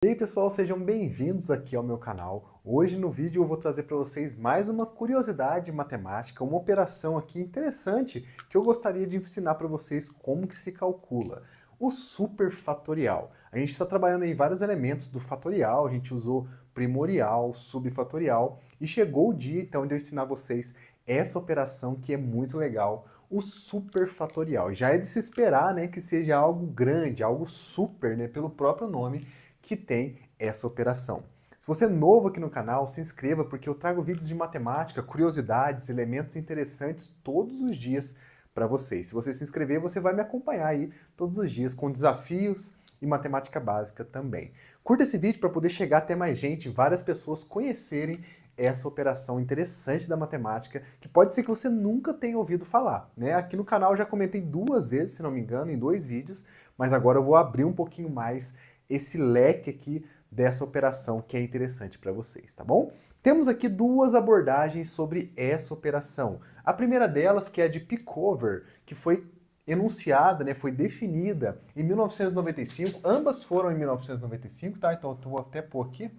E aí pessoal, sejam bem-vindos aqui ao meu canal. Hoje no vídeo eu vou trazer para vocês mais uma curiosidade matemática, uma operação aqui interessante que eu gostaria de ensinar para vocês como que se calcula. O superfatorial. A gente está trabalhando em vários elementos do fatorial, a gente usou primorial, subfatorial e chegou o dia então de eu ensinar vocês essa operação que é muito legal, o superfatorial. Já é de se esperar, né, que seja algo grande, algo super, né, pelo próprio nome que tem essa operação. Se você é novo aqui no canal, se inscreva porque eu trago vídeos de matemática, curiosidades, elementos interessantes todos os dias para vocês. Se você se inscrever, você vai me acompanhar aí todos os dias com desafios e matemática básica também. Curta esse vídeo para poder chegar até mais gente, várias pessoas conhecerem essa operação interessante da matemática, que pode ser que você nunca tenha ouvido falar, né? Aqui no canal eu já comentei 2 vezes, se não me engano, em 2 vídeos, mas agora eu vou abrir um pouquinho mais esse leque aqui dessa operação que é interessante para vocês, tá bom? Temos aqui 2 abordagens sobre essa operação. A primeira delas, que é a de Pickover, que foi enunciada, né, foi definida em 1995, ambas foram em 1995, tá? Então eu vou até pôr aqui.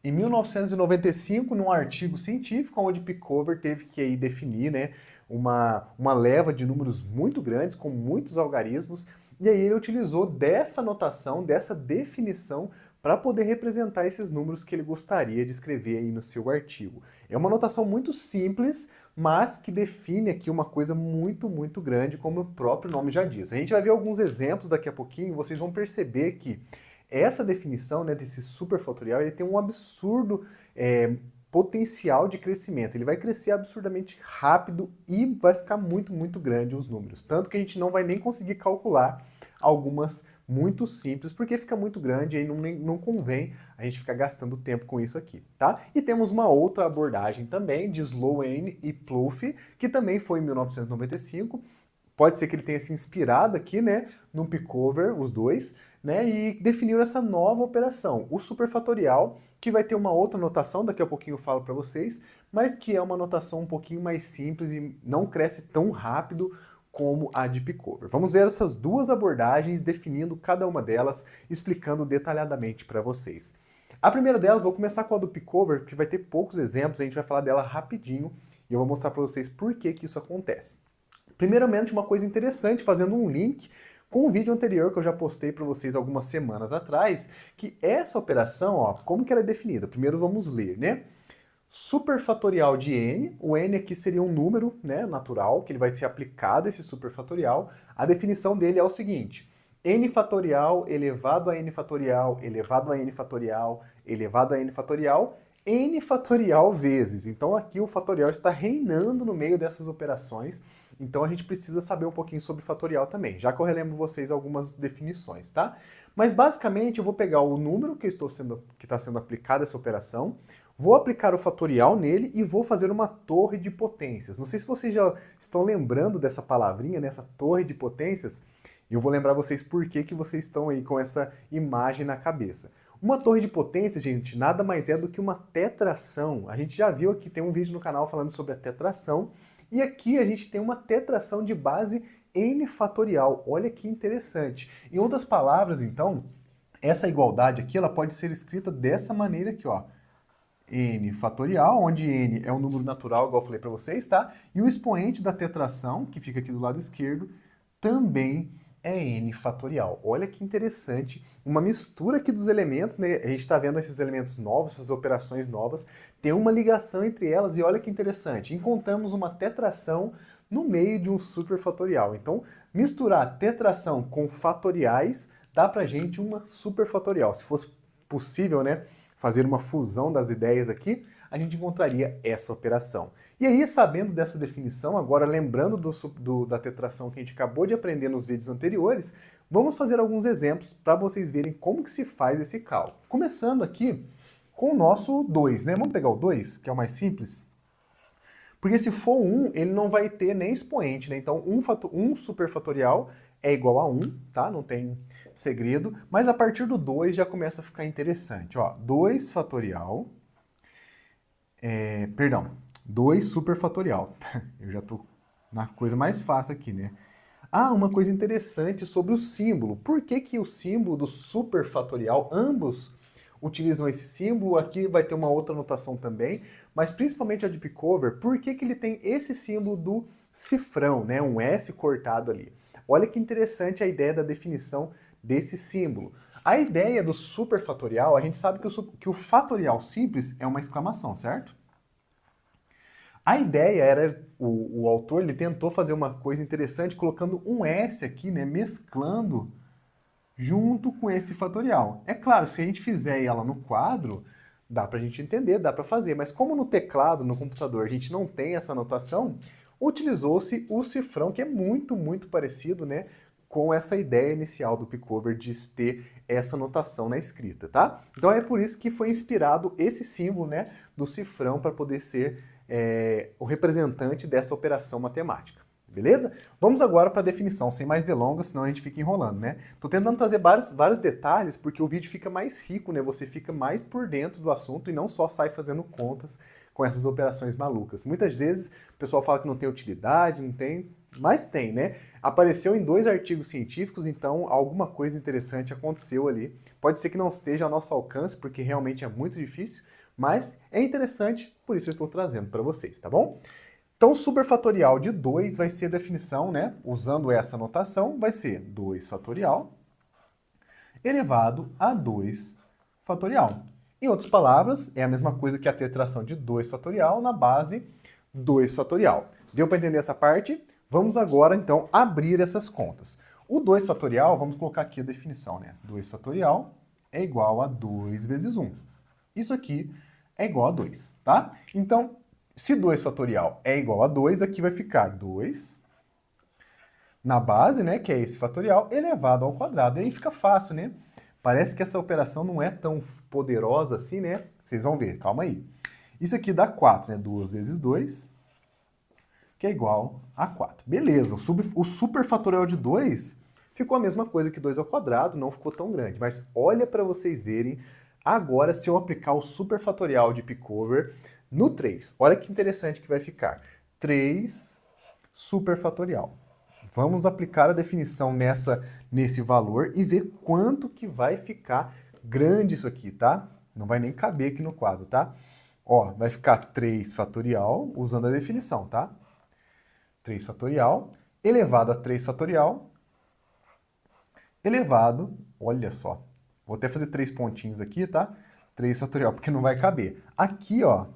Em 1995, num artigo científico, onde Pickover teve que aí definir, né, uma leva de números muito grandes, com muitos algarismos, e aí ele utilizou dessa notação, dessa definição, para poder representar esses números que ele gostaria de escrever aí no seu artigo. É uma notação muito simples, mas que define aqui uma coisa muito, muito grande, como o próprio nome já diz. A gente vai ver alguns exemplos daqui a pouquinho, vocês vão perceber que essa definição, né, desse superfatorial, ele tem um absurdo potencial de crescimento. Ele vai crescer absurdamente rápido e vai ficar muito, muito grande os números. Tanto que a gente não vai nem conseguir calcular algumas muito simples, porque fica muito grande e aí não convém a gente ficar gastando tempo com isso aqui, tá? E temos uma outra abordagem também de Sloane e Plouffe, que também foi em 1995. Pode ser que ele tenha se inspirado aqui, né, no Pickover, os dois, né, e definiu essa nova operação, o superfatorial, que vai ter uma outra notação, daqui a pouquinho eu falo para vocês, mas que é uma notação um pouquinho mais simples e não cresce tão rápido como a de Pickover. Vamos ver essas 2 abordagens, definindo cada uma delas, explicando detalhadamente para vocês. A primeira delas, vou começar com a do Pickover, que vai ter poucos exemplos, a gente vai falar dela rapidinho, e eu vou mostrar para vocês por que isso acontece. Primeiramente, uma coisa interessante, fazendo um link com o vídeo anterior que eu já postei para vocês algumas semanas atrás, que essa operação, ó, como que ela é definida? Primeiro vamos ler, né? Superfatorial de n, o n aqui seria um número, né, natural, que ele vai ser aplicado esse superfatorial. A definição dele é o seguinte: n fatorial elevado a n fatorial elevado a n fatorial elevado a n fatorial n fatorial vezes. Então aqui o fatorial está reinando no meio dessas operações, então a gente precisa saber um pouquinho sobre fatorial também, já que eu relembro vocês algumas definições, tá? Mas basicamente eu vou pegar o número que está sendo aplicado essa operação, vou aplicar o fatorial nele e vou fazer uma torre de potências. Não sei se vocês já estão lembrando dessa palavrinha, nessa torre de potências, e eu vou lembrar vocês por que vocês estão aí com essa imagem na cabeça. Uma torre de potência, gente, nada mais é do que uma tetração. A gente já viu aqui, tem um vídeo no canal falando sobre a tetração, e aqui a gente tem uma tetração de base n fatorial. Olha que interessante. Em outras palavras, então, essa igualdade aqui, ela pode ser escrita dessa maneira aqui, ó. N fatorial, onde n é um número natural, igual eu falei para vocês, tá? E o expoente da tetração, que fica aqui do lado esquerdo, também é n fatorial. Olha que interessante, uma mistura aqui dos elementos, né? A gente está vendo esses elementos novos, essas operações novas, tem uma ligação entre elas e olha que interessante, encontramos uma tetração no meio de um superfatorial. Então, misturar tetração com fatoriais dá pra gente uma superfatorial. Se fosse possível, né, fazer uma fusão das ideias aqui, a gente encontraria essa operação. E aí, sabendo dessa definição, agora lembrando da tetração que a gente acabou de aprender nos vídeos anteriores, vamos fazer alguns exemplos para vocês verem como que se faz esse cálculo. Começando aqui com o nosso 2, né? Vamos pegar o 2, que é o mais simples. Porque se for 1, ele não vai ter nem expoente, né? Então, 1 superfatorial é igual a 1, tá? Não tem segredo. Mas a partir do 2 já começa a ficar interessante, ó. 2 fatorial... perdão, 2 superfatorial. Eu já tô na coisa mais fácil aqui, né? Ah, uma coisa interessante sobre o símbolo. Por que que o símbolo do superfatorial, ambos utilizam esse símbolo? Aqui vai ter uma outra notação também, mas principalmente a Deep Cover, por que que ele tem esse símbolo do cifrão, né? Um S cortado ali. Olha que interessante a ideia da definição desse símbolo. A ideia do superfatorial, a gente sabe que o fatorial simples é uma exclamação, certo? A ideia era, o autor ele tentou fazer uma coisa interessante colocando um S aqui, né, mesclando junto com esse fatorial. É claro, se a gente fizer ela no quadro, dá pra gente entender, dá pra fazer, mas como no teclado, no computador, a gente não tem essa notação, utilizou-se o cifrão, que é muito, muito parecido, né, com essa ideia inicial do Pickover de ter essa notação na escrita, tá? Então é por isso que foi inspirado esse símbolo, né, do cifrão para poder ser o representante dessa operação matemática. Beleza? Vamos agora para a definição, sem mais delongas, senão a gente fica enrolando, né? Tô tentando trazer vários detalhes porque o vídeo fica mais rico, né? Você fica mais por dentro do assunto e não só sai fazendo contas com essas operações malucas. Muitas vezes o pessoal fala que não tem utilidade, não tem, mas tem, né? Apareceu em 2 artigos científicos, então alguma coisa interessante aconteceu ali. Pode ser que não esteja ao nosso alcance, porque realmente é muito difícil, mas é interessante, por isso eu estou trazendo para vocês, tá bom? Então, superfatorial de 2 vai ser a definição, né? Usando essa notação, vai ser 2 fatorial elevado a 2 fatorial. Em outras palavras, é a mesma coisa que a tetração de 2 fatorial na base 2 fatorial. Deu para entender essa parte? Vamos agora, então, abrir essas contas. O 2 fatorial, vamos colocar aqui a definição, né? 2 fatorial é igual a 2 vezes 1. Isso aqui é igual a 2, tá? Então, se 2 fatorial é igual a 2, aqui vai ficar 2 na base, né, que é esse fatorial, elevado ao quadrado. E aí fica fácil, né? Parece que essa operação não é tão poderosa assim, né? Vocês vão ver, calma aí. Isso aqui dá 4, né? 2 vezes 2, que é igual a 4. Beleza, o superfatorial de 2 ficou a mesma coisa que 2 ao quadrado, não ficou tão grande. Mas olha para vocês verem agora se eu aplicar o superfatorial de Pickover no 3. Olha que interessante que vai ficar. 3 superfatorial. Vamos aplicar a definição nesse valor e ver quanto que vai ficar grande isso aqui, tá? Não vai nem caber aqui no quadro, tá? Ó, vai ficar 3 fatorial, usando a definição, tá? 3 fatorial, elevado a 3 fatorial, elevado, olha só, vou até fazer 3 pontinhos aqui, tá? 3 fatorial, porque não vai caber. Aqui, ó,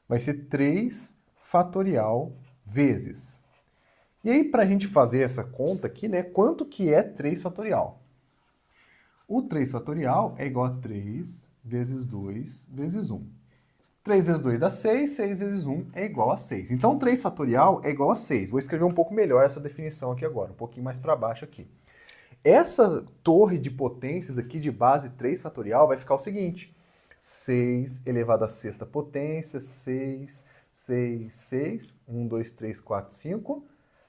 vai ser 3 fatorial vezes. E aí, para a gente fazer essa conta aqui, né, quanto que é 3 fatorial? O 3 fatorial é igual a 3 vezes 2 vezes 1. 3 vezes 2 dá 6, 6 vezes 1 é igual a 6. Então, 3 fatorial é igual a 6. Vou escrever um pouco melhor essa definição aqui agora, um pouquinho mais para baixo aqui. Essa torre de potências aqui de base 3 fatorial vai ficar o seguinte: 6 elevado à sexta potência, 6, 6, 6, 1, 2, 3, 4, 5,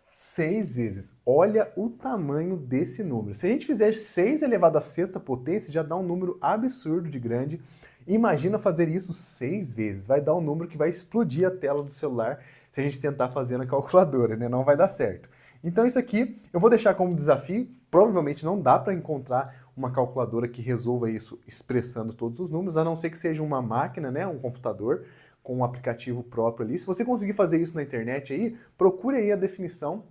6 vezes. Olha o tamanho desse número. Se a gente fizer 6 elevado à sexta potência, já dá um número absurdo de grande. Imagina fazer isso 6 vezes. Vai dar um número que vai explodir a tela do celular se a gente tentar fazer na calculadora, né? Não vai dar certo. Então isso aqui eu vou deixar como desafio. Provavelmente não dá para encontrar uma calculadora que resolva isso expressando todos os números, a não ser que seja uma máquina, né, um computador com um aplicativo próprio ali. Se você conseguir fazer isso na internet aí, procure aí a definição,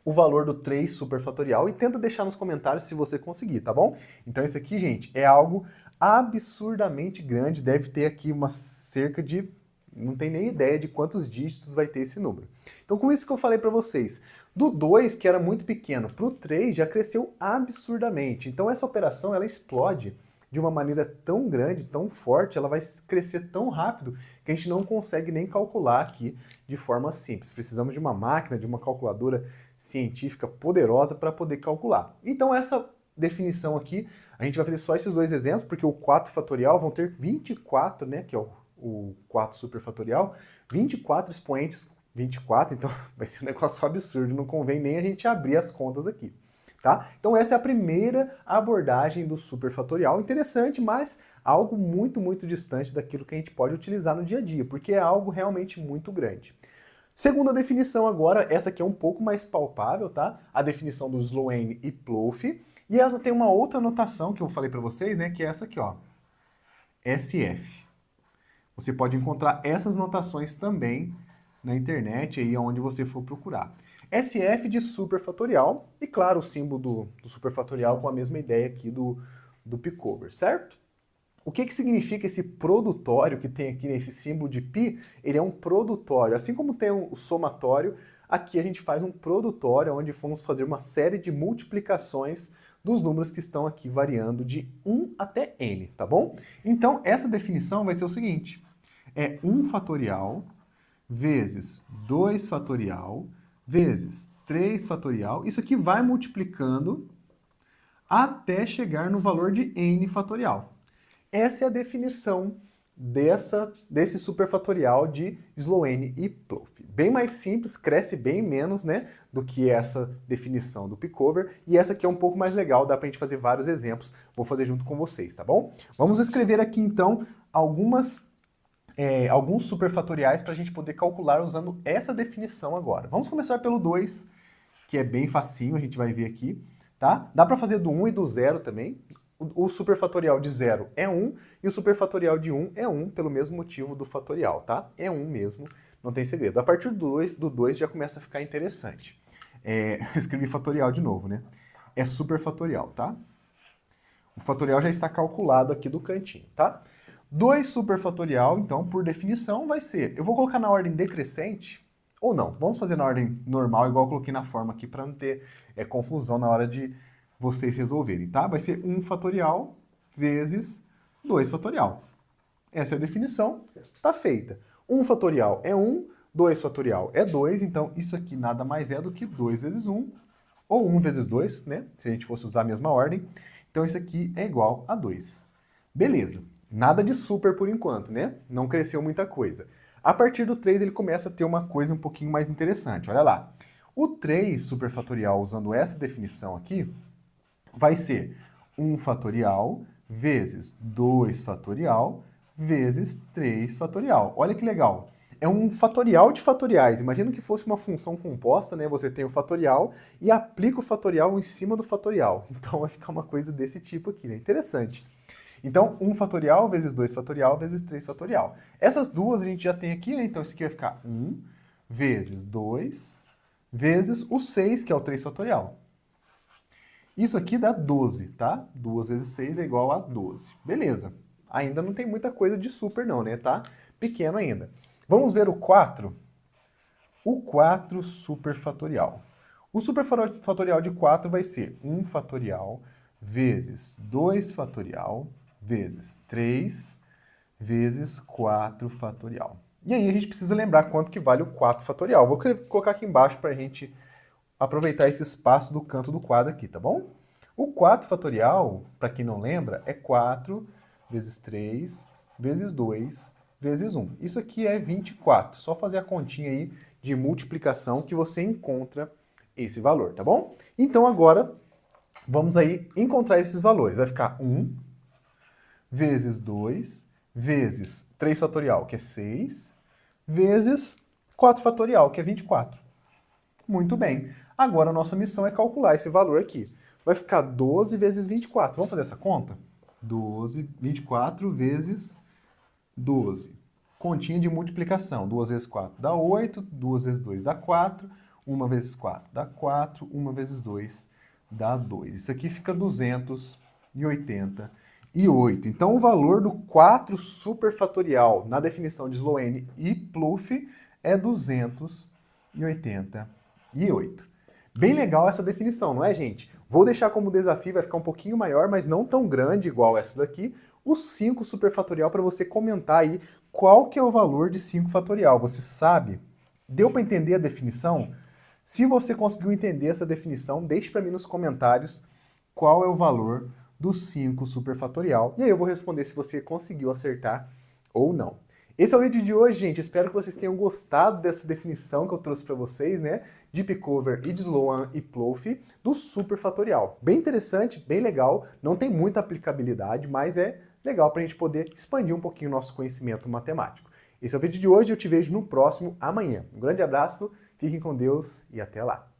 o valor do 3 superfatorial e tenta deixar nos comentários se você conseguir, tá bom? Então isso aqui, gente, é algo absurdamente grande, deve ter aqui uma cerca de... não tem nem ideia de quantos dígitos vai ter esse número. Então com isso que eu falei para vocês, do 2, que era muito pequeno, para o 3 já cresceu absurdamente. Então essa operação, ela explode de uma maneira tão grande, tão forte, ela vai crescer tão rápido que a gente não consegue nem calcular aqui de forma simples. Precisamos de uma máquina, de uma calculadora científica poderosa para poder calcular. Então essa definição aqui, a gente vai fazer só esses 2 exemplos, porque o 4 fatorial vão ter 24, né, que é o 4 superfatorial, 24 expoentes, 24, então vai ser um negócio absurdo, não convém nem a gente abrir as contas aqui. Tá? Então essa é a primeira abordagem do superfatorial, interessante, mas algo muito, muito distante daquilo que a gente pode utilizar no dia a dia, porque é algo realmente muito grande. Segunda definição agora, essa aqui é um pouco mais palpável, tá? A definição do Sloane e Plouffe. E ela tem uma outra notação que eu falei para vocês, né? Que é essa aqui, ó. SF. Você pode encontrar essas notações também na internet, aí onde você for procurar. SF de superfatorial, e claro, o símbolo do superfatorial com a mesma ideia aqui do Pickover, certo? O que significa esse produtório que tem aqui nesse símbolo de π? Ele é um produtório. Assim como tem o somatório, aqui a gente faz um produtório, onde vamos fazer uma série de multiplicações dos números que estão aqui variando de 1 até n, tá bom? Então, essa definição vai ser o seguinte. É 1 fatorial vezes 2 fatorial vezes 3 fatorial. Isso aqui vai multiplicando até chegar no valor de n fatorial. Essa é a definição desse superfatorial de Sloane e Plouffe. Bem mais simples, cresce bem menos, né, do que essa definição do Pickover, e essa aqui é um pouco mais legal, dá pra gente fazer vários exemplos, vou fazer junto com vocês, tá bom? Vamos escrever aqui então alguns superfatoriais para a gente poder calcular usando essa definição agora. Vamos começar pelo 2, que é bem facinho, a gente vai ver aqui, tá? Dá para fazer do 1 e do 0 também. O superfatorial de 0 é 1 e o superfatorial de 1 é 1 pelo mesmo motivo do fatorial, tá? É 1 mesmo, não tem segredo. A partir do 2 já começa a ficar interessante. Escrevi fatorial de novo, né? É superfatorial, tá? O fatorial já está calculado aqui do cantinho, tá? 2 superfatorial, então, por definição, vai ser... Eu vou colocar na ordem decrescente, ou não, vamos fazer na ordem normal, igual eu coloquei na forma aqui, para não ter confusão na hora de vocês resolverem, tá? Vai ser 1 fatorial vezes 2 fatorial. Essa é a definição, tá feita. 1 fatorial é 1, 2 fatorial é 2, então isso aqui nada mais é do que 2 vezes 1, ou 1 vezes 2, né? Se a gente fosse usar a mesma ordem. Então isso aqui é igual a 2. Beleza. Nada de super por enquanto, né? Não cresceu muita coisa. A partir do 3 ele começa a ter uma coisa um pouquinho mais interessante. Olha lá. O 3 superfatorial, usando essa definição aqui, vai ser 1 fatorial vezes 2 fatorial vezes 3 fatorial. Olha que legal. É um fatorial de fatoriais. Imagina que fosse uma função composta, né? Você tem o fatorial e aplica o fatorial em cima do fatorial. Então vai ficar uma coisa desse tipo aqui, né? Interessante. Então, 1 fatorial vezes 2 fatorial vezes 3 fatorial. Essas duas a gente já tem aqui, né? Então isso aqui vai ficar 1 vezes 2 vezes o 6, que é o 3 fatorial. Isso aqui dá 12, tá? 2 vezes 6 é igual a 12. Beleza. Ainda não tem muita coisa de super não, né? Tá pequeno ainda. Vamos ver o 4? O 4 superfatorial. O superfatorial de 4 vai ser 1 fatorial vezes 2 fatorial vezes 3 vezes 4 fatorial. E aí a gente precisa lembrar quanto que vale o 4 fatorial. Vou colocar aqui embaixo para a gente aproveitar esse espaço do canto do quadro aqui, tá bom? O 4 fatorial, para quem não lembra, é 4 vezes 3 vezes 2 vezes 1. Isso aqui é 24. Só fazer a continha aí de multiplicação que você encontra esse valor, tá bom? Então agora vamos aí encontrar esses valores. Vai ficar 1 vezes 2 vezes 3 fatorial, que é 6, vezes 4 fatorial, que é 24. Muito bem. Agora a nossa missão é calcular esse valor aqui. Vai ficar 12 vezes 24. Vamos fazer essa conta? 12, 24 vezes 12. Continha de multiplicação. 2 vezes 4 dá 8, 2 vezes 2 dá 4, 1 vezes 4 dá 4, 1 vezes 2 dá 2. Isso aqui fica 288. Então o valor do 4 superfatorial na definição de Sloane e Plouffe é 288. Bem legal essa definição, não é, gente? Vou deixar como desafio, vai ficar um pouquinho maior, mas não tão grande igual essa daqui, o 5 superfatorial para você comentar aí qual que é o valor de 5 fatorial. Você sabe? Deu para entender a definição? Se você conseguiu entender essa definição, deixe para mim nos comentários qual é o valor do 5 superfatorial. E aí eu vou responder se você conseguiu acertar ou não. Esse é o vídeo de hoje, gente. Espero que vocês tenham gostado dessa definição que eu trouxe para vocês, né? De Pickover e de Sloane e Plouffe do superfatorial. Bem interessante, bem legal. Não tem muita aplicabilidade, mas é legal para a gente poder expandir um pouquinho o nosso conhecimento matemático. Esse é o vídeo de hoje, eu te vejo no próximo amanhã. Um grande abraço, fiquem com Deus e até lá.